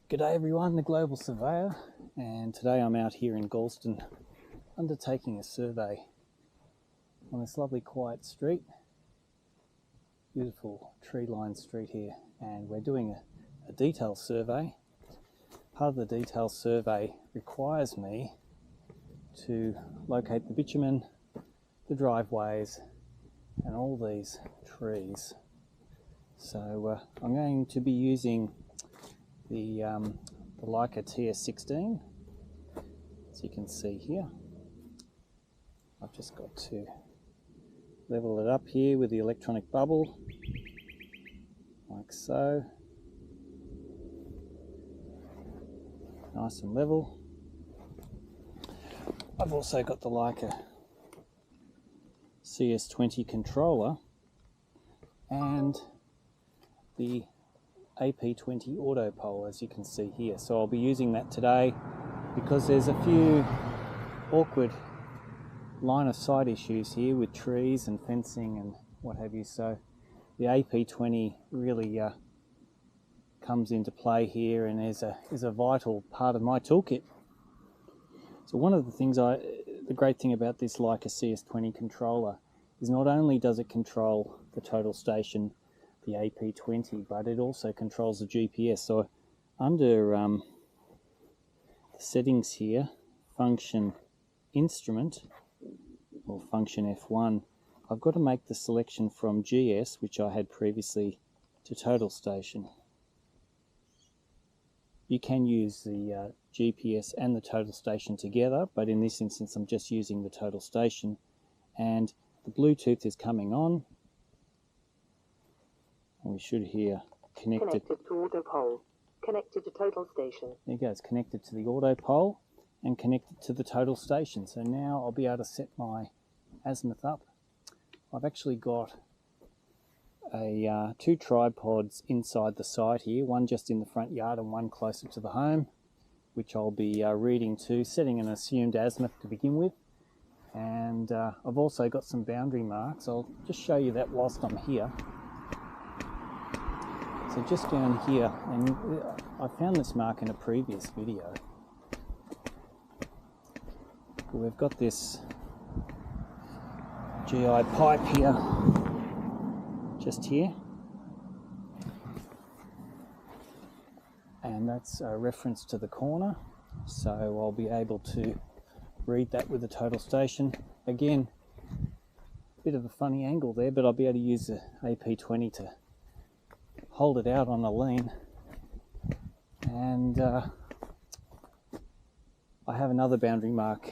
G'day everyone, the Global Surveyor, and today I'm out here in Galston undertaking a survey on this lovely quiet street. Beautiful tree-lined street here, and we're doing a detail survey. Part of the detail survey requires me to locate the bitumen, the driveways, and all these trees. So I'm going to be using the Leica TS16, as you can see here. I've just got to level it up here with the electronic bubble, like so. Nice and level. I've also got the Leica CS20 controller and the AP20 AutoPole, as you can see here. So I'll be using that today because there's a few awkward line of sight issues here with trees and fencing and what have you. So the AP20 really comes into play here and is a vital part of my toolkit. So one of the things the great thing about this Leica CS20 controller is not only does it control the total station, the AP20, but it also controls the GPS. So under the settings here, function instrument or function F1, I've got to make the selection from GS, which I had previously, to total station. You can use the GPS and the total station together, but in this instance I'm just using the total station, and the Bluetooth is coming on. And we should hear connected to AutoPole, connected to total station. There you go, it's connected to the AutoPole and connected to the total station. So now I'll be able to set my azimuth up. I've actually got two tripods inside the site here, one just in the front yard and one closer to the home, which I'll be reading to, setting an assumed azimuth to begin with. And I've also got some boundary marks. I'll just show you that whilst I'm here. So just down here, and I found this mark in a previous video. We've got this GI pipe here, just here. And that's a reference to the corner. So I'll be able to read that with the total station. Again, a bit of a funny angle there, but I'll be able to use the AP20 to hold it out on a lean, and I have another boundary mark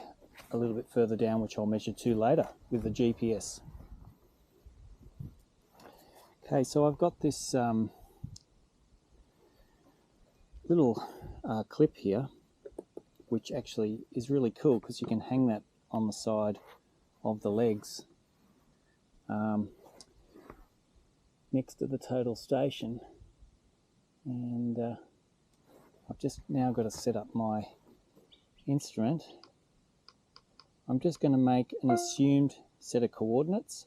a little bit further down which I'll measure to later with the GPS. Okay, so I've got this little clip here which actually is really cool because you can hang that on the side of the legs next to the total station, and I've just now got to set up my instrument. I'm just going to make an assumed set of coordinates.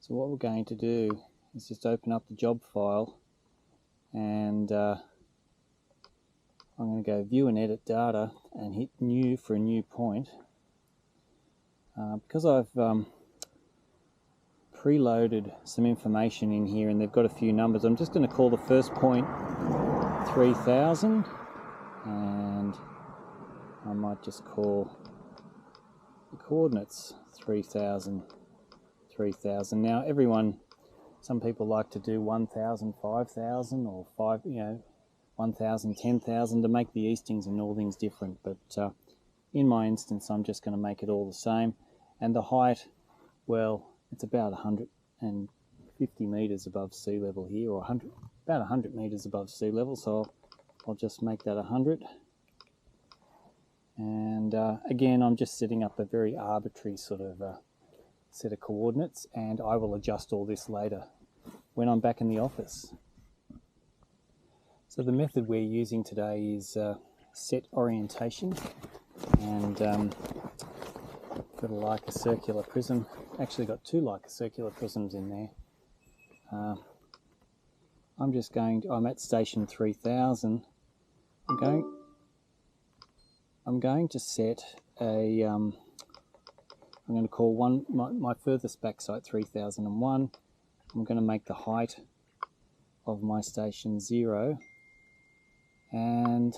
So what we're going to do is just open up the job file, and I'm going to go view and edit data and hit new for a new point. Because I've preloaded some information in here and they've got a few numbers, I'm just going to call the first point 3000, and I might just call the coordinates 3000, 3000. Now some people like to do 1000, 5000, or 1000, 10,000 to make the eastings and northings different, but in my instance I'm just going to make it all the same. And the height, well, it's about 150 metres above sea level here, or about 100 metres above sea level, so I'll just make that 100. And again, I'm just setting up a very arbitrary sort of set of coordinates, and I will adjust all this later when I'm back in the office. So the method we're using today is set orientation, and got a Leica circular prism. Actually got two Leica circular prisms in there. I'm at station 3000. I'm going to set a, I'm going to call my furthest back site 3001. I'm going to make the height of my station 0, and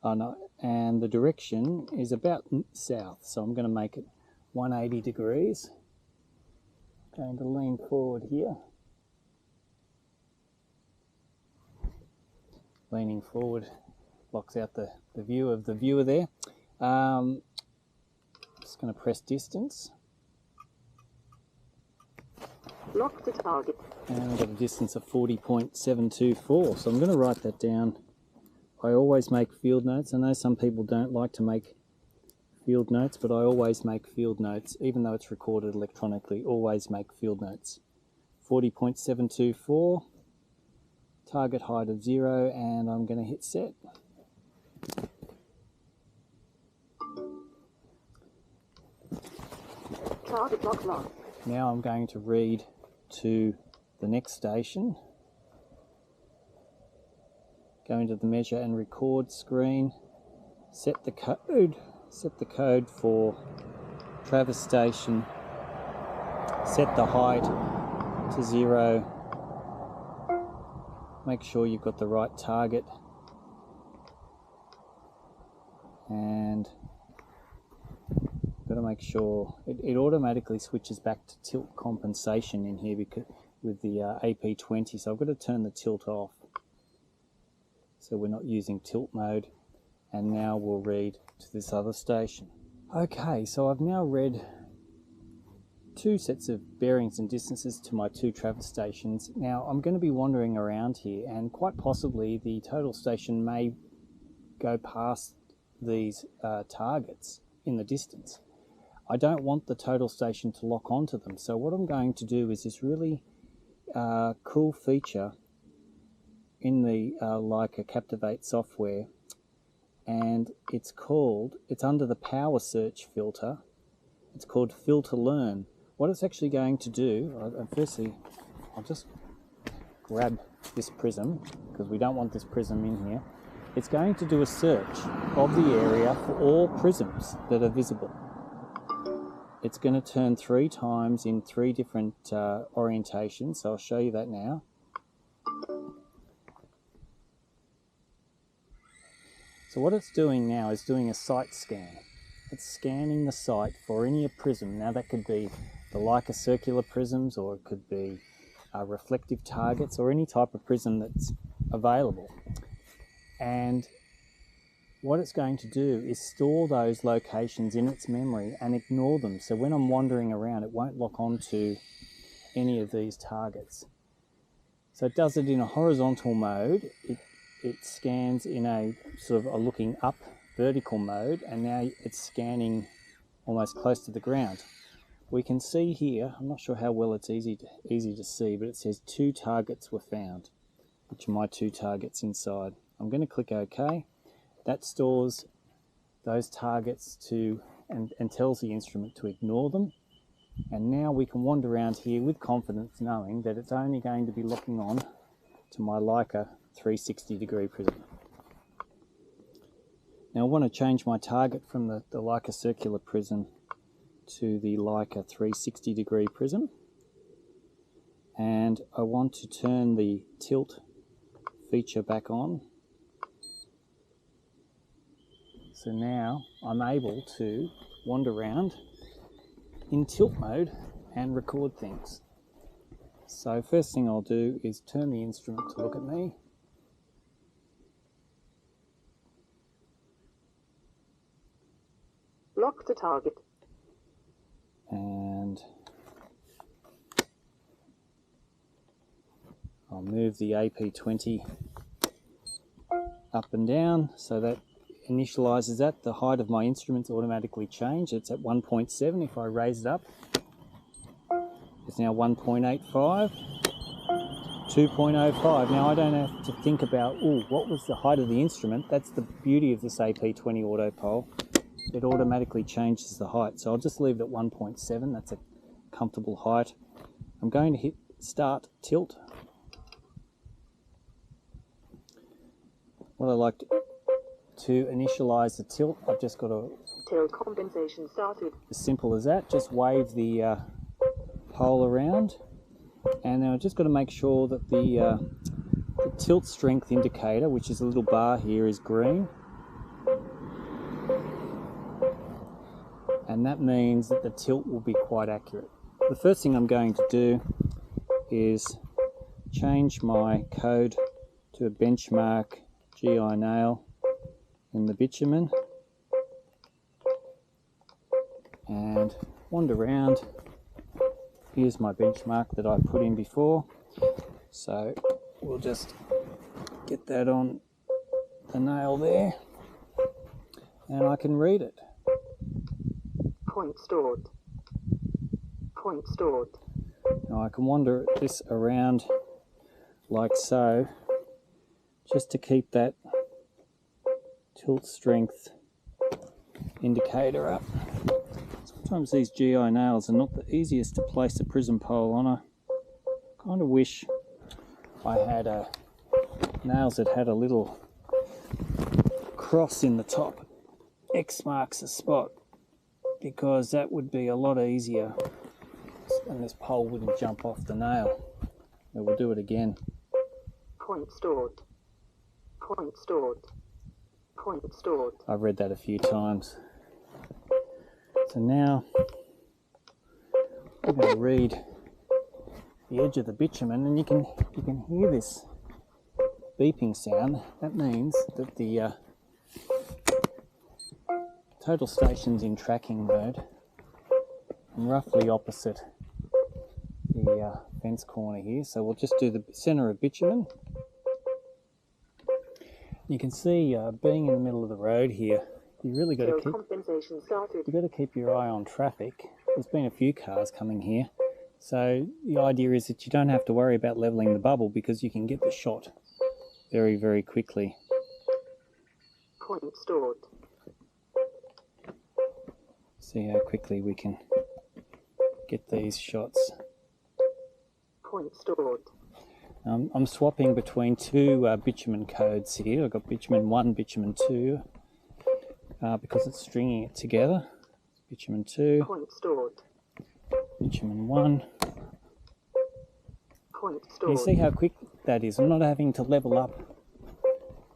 the direction is about south, so I'm going to make it 180 degrees. I'm going to lean forward here. Leaning forward blocks out the view of the viewer there. Just going to press distance. Lock to target. And I've got a distance of 40.724, so I'm going to write that down. I always make field notes. I know some people don't like to make field notes, but I always make field notes, even though it's recorded electronically. Always make field notes. 40.724, target height of 0, and I'm going to hit set. Target lock lost. Now I'm going to read to the next station. Go into the measure and record screen. Set the code for Traverse Station. Set the height to 0. Make sure you've got the right target. And got to make sure it automatically switches back to tilt compensation in here because with the AP20, so I've got to turn the tilt off so we're not using tilt mode. And now we'll read to this other station. Okay, so I've now read 2 sets of bearings and distances to my 2 traverse stations. Now I'm going to be wandering around here, and quite possibly the total station may go past these targets in the distance. I don't want the total station to lock onto them, so what I'm going to do is this really cool feature in the Leica Captivate software, and it's under the power search filter. It's called Filter Learn. What it's actually going to do, firstly, I'll just grab this prism because we don't want this prism in here. It's going to do a search of the area for all prisms that are visible. It's going to turn 3 times in 3 different orientations, so I'll show you that now. So what it's doing now is doing a site scan. It's scanning the site for any prism. Now that could be the Leica circular prisms, or it could be reflective targets, or any type of prism that's available. And what it's going to do is store those locations in its memory and ignore them. So when I'm wandering around, it won't lock onto any of these targets. So it does it in a horizontal mode. It scans in a sort of a looking up vertical mode, and now it's scanning almost close to the ground. We can see here, I'm not sure how well it's easy to see, but it says 2 targets were found, which are my 2 targets inside. I'm going to click OK. That stores those targets and tells the instrument to ignore them. And now we can wander around here with confidence, knowing that it's only going to be locking on to my Leica 360 degree prism. Now I want to change my target from the Leica circular prism to the Leica 360 degree prism, and I want to turn the tilt feature back on. So now I'm able to wander around in tilt mode and record things. So first thing I'll do is turn the instrument to look at me. Lock to target. And I'll move the AP20 up and down so that initializes that. The height of my instrument's automatically changed. It's at 1.7. If I raise it up, it's now 1.85, 2.05. Now I don't have to think about, what was the height of the instrument? That's the beauty of this AP20 AutoPole. It automatically changes the height. So I'll just leave it at 1.7. That's a comfortable height. I'm going to hit Start Tilt. what I like to initialize the tilt, I've just got to, Tilt compensation started. as simple as that, just wave the pole around, and then I've just got to make sure that the tilt strength indicator, which is a little bar here, is green, and that means that the tilt will be quite accurate. The first thing I'm going to do is change my code to a benchmark GI nail in the bitumen and wander around. Here's my benchmark that I put in before, so we'll just get that on the nail there and I can read it. Point stored. Point stored. Now I can wander this around like so, just to keep that tilt strength indicator up. Sometimes these GI nails are not the easiest to place a prism pole on. I kind of wish I had nails that had a little cross in the top. X marks the spot, because that would be a lot easier and this pole wouldn't jump off the nail. But we'll do it again. Point stored. Point stored. Point stored. I've read that a few times. So now I'm going to read the edge of the bitumen, and you can hear this beeping sound. That means that the total station's in tracking mode. I'm roughly opposite the fence corner here, so we'll just do the centre of bitumen. You can see, being in the middle of the road here, you really got to keep your eye on traffic. There's been a few cars coming here, so the idea is that you don't have to worry about levelling the bubble, because you can get the shot very, very quickly. Point stored. See how quickly we can get these shots. Point stored. I'm swapping between two bitumen codes here. I've got bitumen 1, bitumen 2, because it's stringing it together. Bitumen 2, Point stored. bitumen 1. Point stored. You see how quick that is? I'm not having to level up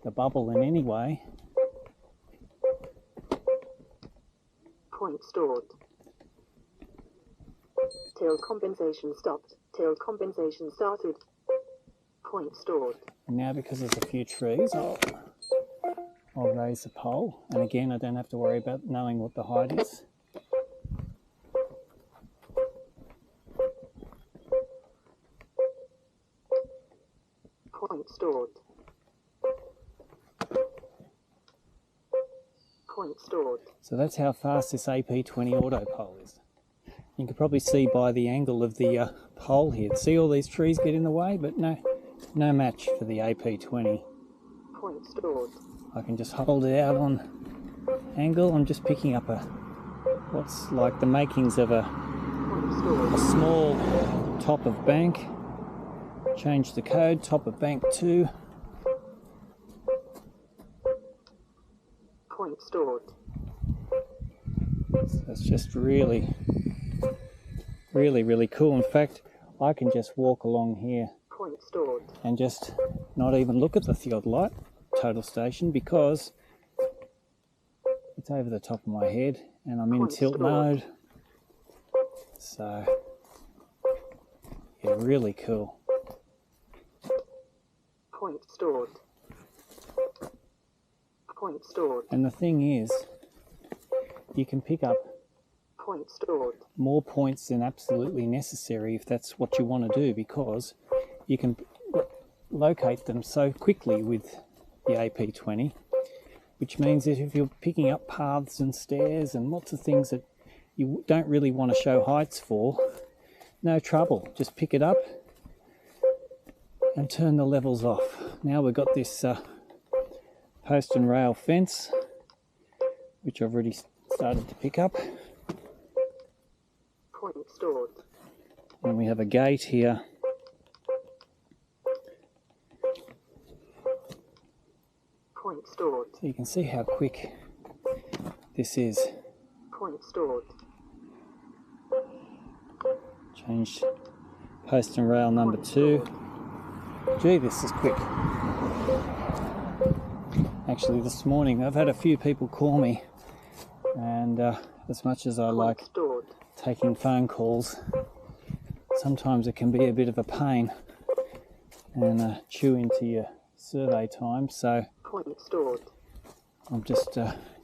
the bubble in any way. Point stored. Tail compensation stopped. Tail compensation started. Point stored. And now, because there's a few trees, I'll raise the pole. And again, I don't have to worry about knowing what the height is. Point stored. Point stored. So that's how fast this AP20 AutoPole is. You can probably see by the angle of the pole here. See all these trees get in the way, but no match for the AP20. Point stored. I can just hold it out on angle. I'm just picking up what's like the makings of a small top of bank. Change the code, top of bank 2. Point stored. So it's just really, really, really cool. In fact, I can just walk along here Point stored. and just not even look at the theodolite total station, because it's over the top of my head and I'm in Point tilt stored. mode. So yeah, really cool. Point stored. Point stored. And the thing is, you can pick up Point stored. more points than absolutely necessary if that's what you want to do, because you can locate them so quickly with the AP20, which means that if you're picking up paths and stairs and lots of things that you don't really want to show heights for, no trouble, just pick it up and turn the levels off. Now we've got this post and rail fence, which I've already started to pick up. Point stored. And we have a gate here. stored. So you can see how quick this is. Point stored. Changed post and rail number 2. Gee, this is quick. Actually, this morning I've had a few people call me, and as much as I like taking phone calls, sometimes it can be a bit of a pain and chew into your survey time. So I'm just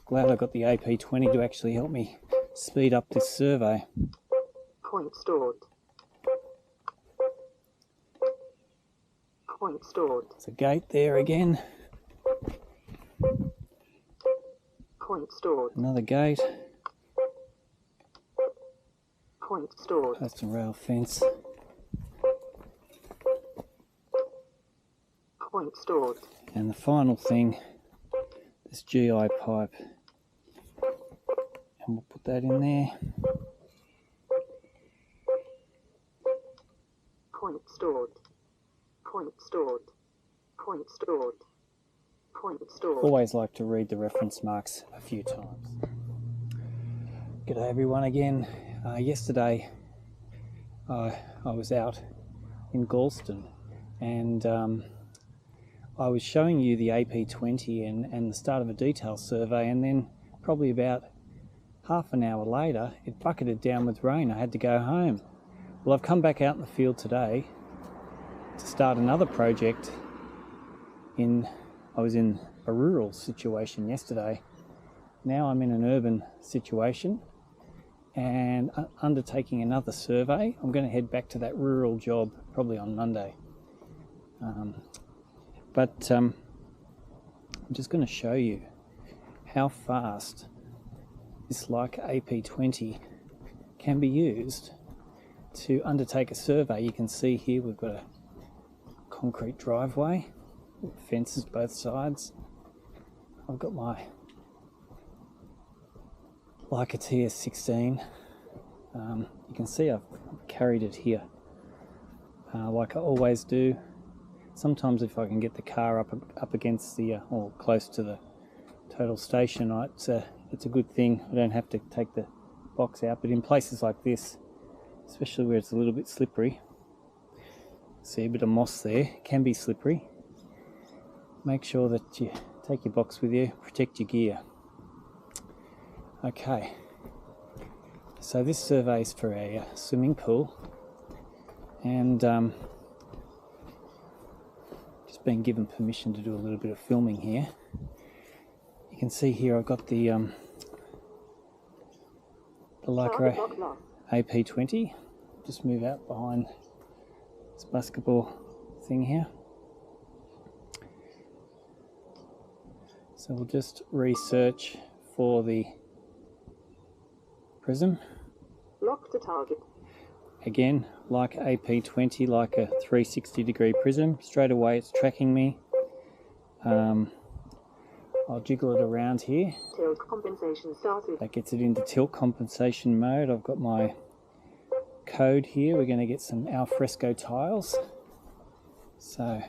glad I got the AP20 to actually help me speed up this survey. Point stored. Point stored. There's a gate there again. Point stored. Another gate. Point stored. Post and rail fence. Point stored. And the final thing, this GI pipe. And we'll put that in there. Point stored. Point stored. Point stored. Point stored. Always like to read the reference marks a few times. G'day everyone again. Yesterday I was out in Galston, and I was showing you the AP20 and the start of a detail survey, and then probably about half an hour later it bucketed down with rain. I had to go home. Well, I've come back out in the field today to start another project. I was in a rural situation yesterday. Now I'm in an urban situation and undertaking another survey. I'm going to head back to that rural job probably on Monday. But I'm just going to show you how fast this Leica AP20 can be used to undertake a survey. You can see here we've got a concrete driveway with fences both sides. I've got my Leica TS16. You can see I've carried it here like I always do. Sometimes if I can get the car up against the or close to the total station, it's a good thing. I don't have to take the box out, but in places like this, especially where it's a little bit slippery, see a bit of moss there, it can be slippery. Make sure that you take your box with you, protect your gear. Okay, so this survey is for a swimming pool, and just been given permission to do a little bit of filming here. You can see here I've got the Leica AP20. Just move out behind this basketball thing here. So we'll just research for the prism. Lock to target. Again, like AP20, like a 360-degree prism. Straight away it's tracking me. I'll jiggle it around here. Tilt compensation started. That gets it into tilt compensation mode. I've got my code here. We're going to get some alfresco tiles. So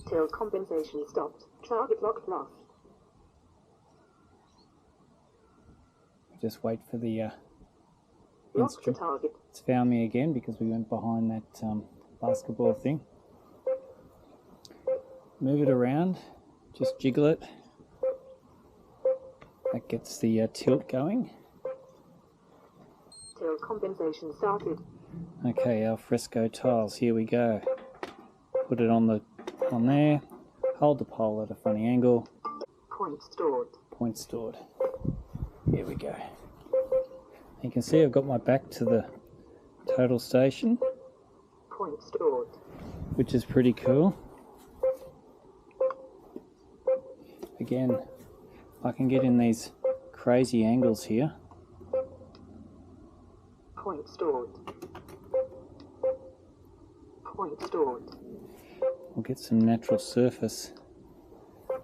tilt compensation stopped. Target locked lost. Just wait for the lock to target. It's found me again because we went behind that basketball thing. Move it around, just jiggle it. That gets the tilt going. Tilt compensation started. Okay, alfresco tiles, here we go. Put it on there. Hold the pole at a funny angle. Point stored. Point stored. Here we go. You can see I've got my back to the total station. Point stored. Which is pretty cool. Again, I can get in these crazy angles here. Point stored. Point stored. We'll get some natural surface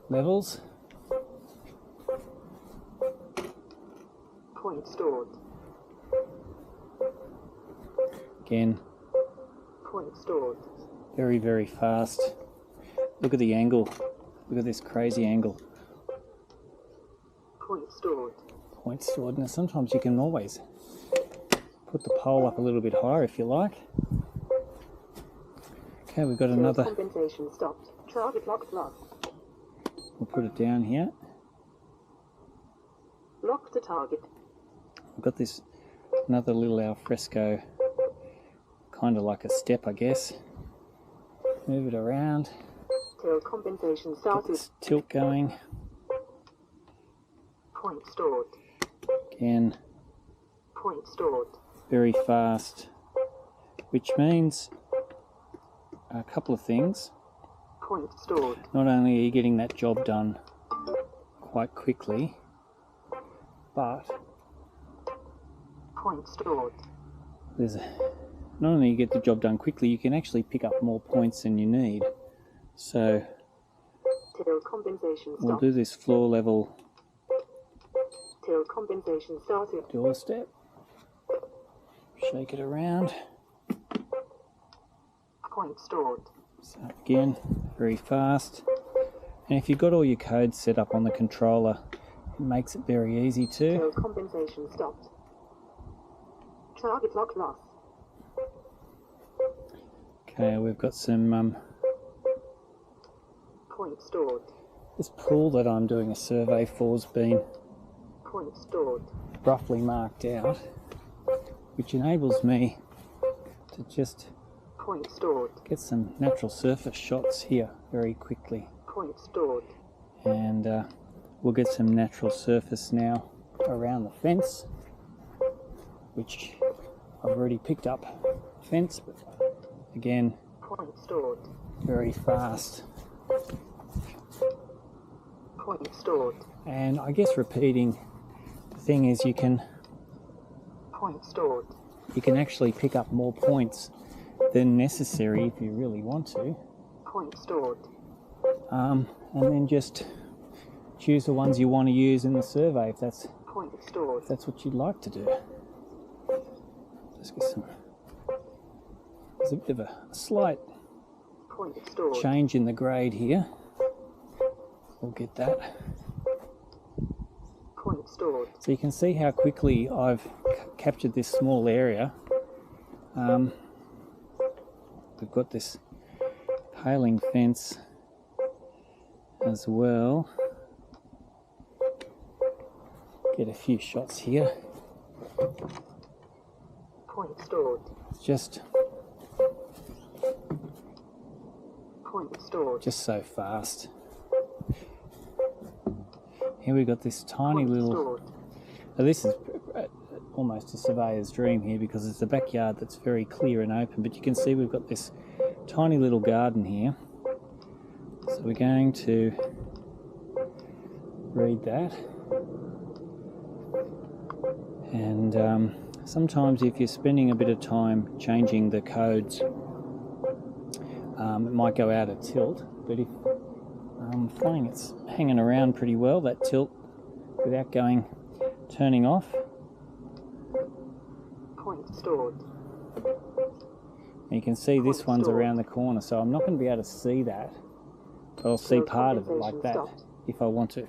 levels. Point stored. Again, point stored. Very, very fast. Look at the angle. Look at this crazy angle. Point stored. Point stored. Now sometimes you can always put the pole up a little bit higher if you like. Okay, we've got Tilt another. compensation stopped. Target locked plus. We'll put it down here. Lock to target. We've got this another little alfresco, kind of like a step, I guess. Move it around. Tilt compensation Get started. this tilt going. Point stored. Again, Point stored. very fast, which means a couple of things. Point stored. Not only are you getting that job done quite quickly, but Point stored. not only you get the job done quickly, you can actually pick up more points than you need. So Tilt compensation we'll stopped. do this floor level Tilt compensation started. doorstep. Shake it around. Point stored. So again, very fast. And if you've got all your codes set up on the controller, it makes it very easy too. Tilt compensation stopped. Target locked loss. Okay, we've got some Point stored. this pool that I'm doing a survey for's been Point stored. roughly marked out, which enables me to just Point stored. get some natural surface shots here very quickly. Point stored. And we'll get some natural surface now around the fence, which I've already picked up fence, but again, Point stored. very fast. Point stored. And I guess repeating the thing is you can Point stored. actually pick up more points than necessary if you really want to, Point stored. and then just choose the ones you want to use in the survey if that's Point stored. what you'd like to do. Just get some. There's a bit of a slight Point stored. change in the grade here. We'll get that. Point stored. So you can see how quickly I've captured this small area. We've got this paling fence as well. Get a few shots here. Point stored. It's just Point stored. so fast. Here we got this tiny Point little. stored. Now this is almost a surveyor's dream here because it's a backyard that's very clear and open, but you can see we've got this tiny little garden here. So we're going to read that. And sometimes if you're spending a bit of time changing the codes, it might go out of tilt, but if I'm finding it's hanging around pretty well, that tilt, without turning off. Point stored. And you can see this one's around the corner, so I'm not going to be able to see that, but I'll see part of it like that if I want to.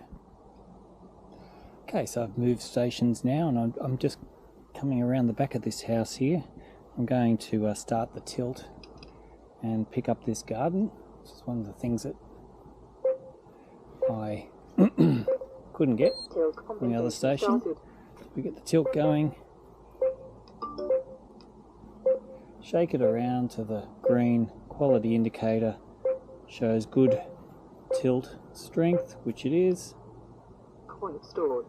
Okay, so I've moved stations now, and I'm just coming around the back of this house here. I'm going to start the tilt and pick up this garden, which is one of the things that I couldn't get on the other station. We get the tilt going, shake it around to the green quality indicator, shows good tilt strength, which it is. Point stored.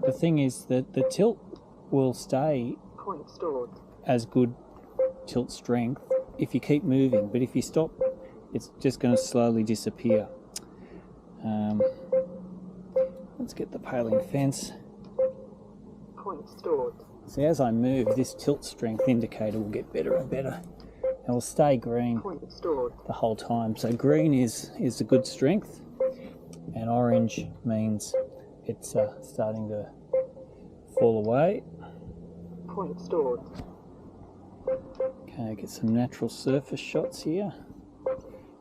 The thing is that the tilt will stay Point stored. as good tilt strength if you keep moving, but if you stop, it's just going to slowly disappear. Let's get the paling fence. Point stored. So as I move, this tilt strength indicator will get better and better, and will stay green Point stored. the whole time. So green is a good strength, and orange means it's starting to fall away. Point stored. Okay, get some natural surface shots here.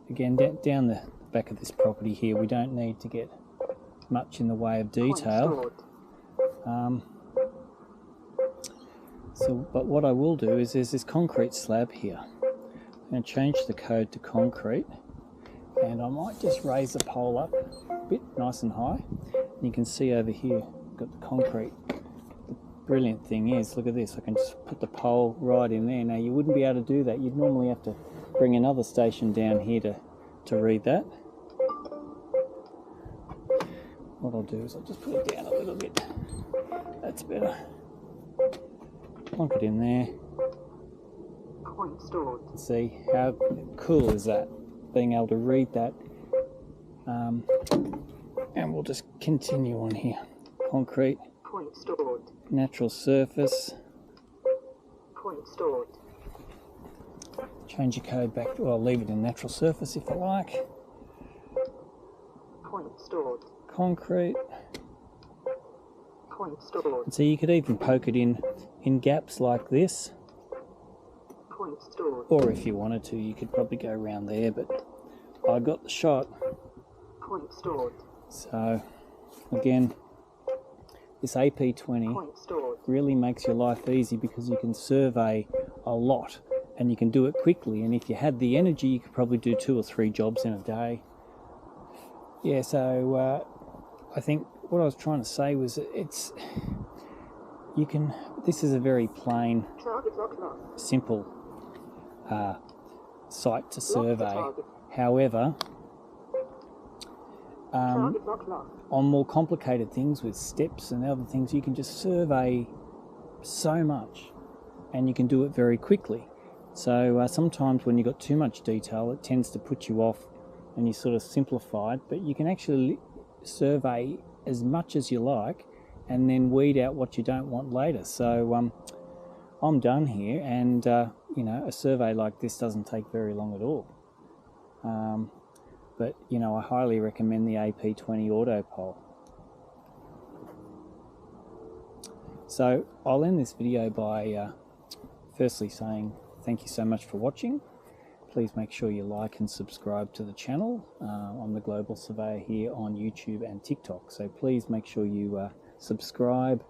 Again, down the back of this property here, we don't need to get much in the way of detail. But what I will do is there's this concrete slab here. I'm going to change the code to concrete, and I might just raise the pole up a bit, nice and high. And you can see over here, I've got the concrete. The brilliant thing is, look at this, I can just put the pole right in there. Now you wouldn't be able to do that. You'd normally have to bring another station down here to read that. What I'll do is I'll just put it down a little bit. That's better. Plonk it in there. Point stored. See, how cool is that? Being able to read that. And we'll just continue on here. Concrete. Point stored. Natural surface. Point stored. Change your code back to, I'll leave it in natural surface if I like. Point stored. Concrete. Point stored. And so you could even poke it in gaps like this. Point stored. Or if you wanted to, you could probably go around there, but I got the shot. Point stored. So again, this AP20 Point stored. really makes your life easy because you can survey a lot and you can do it quickly, and if you had the energy you could probably do 2 or 3 jobs in a day. Yeah, so I think what I was trying to say was this is a very plain, simple site to survey. However, on more complicated things with steps and other things, you can just survey so much and you can do it very quickly. So sometimes when you've got too much detail, it tends to put you off and you sort of simplify it, but you can actually survey as much as you like and then weed out what you don't want later. So I'm done here, and you know, a survey like this doesn't take very long at all. But you know, I highly recommend the AP20 AutoPole. So I'll end this video by firstly saying thank you so much for watching. Please make sure you like and subscribe to the channel. I'm the Global Surveyor here on YouTube and TikTok. So please make sure you subscribe,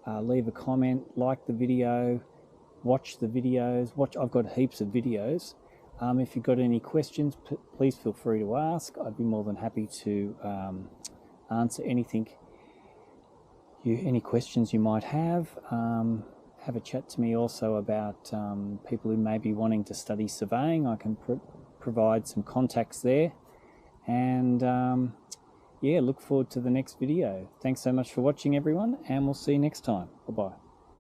leave a comment, like the video, watch the videos. I've got heaps of videos. If you've got any questions, please feel free to ask. I'd be more than happy to answer anything, any questions you might have. Have a chat to me also about people who may be wanting to study surveying. I can provide some contacts there. And yeah, look forward to the next video. Thanks so much for watching, everyone, and we'll see you next time. Bye-bye.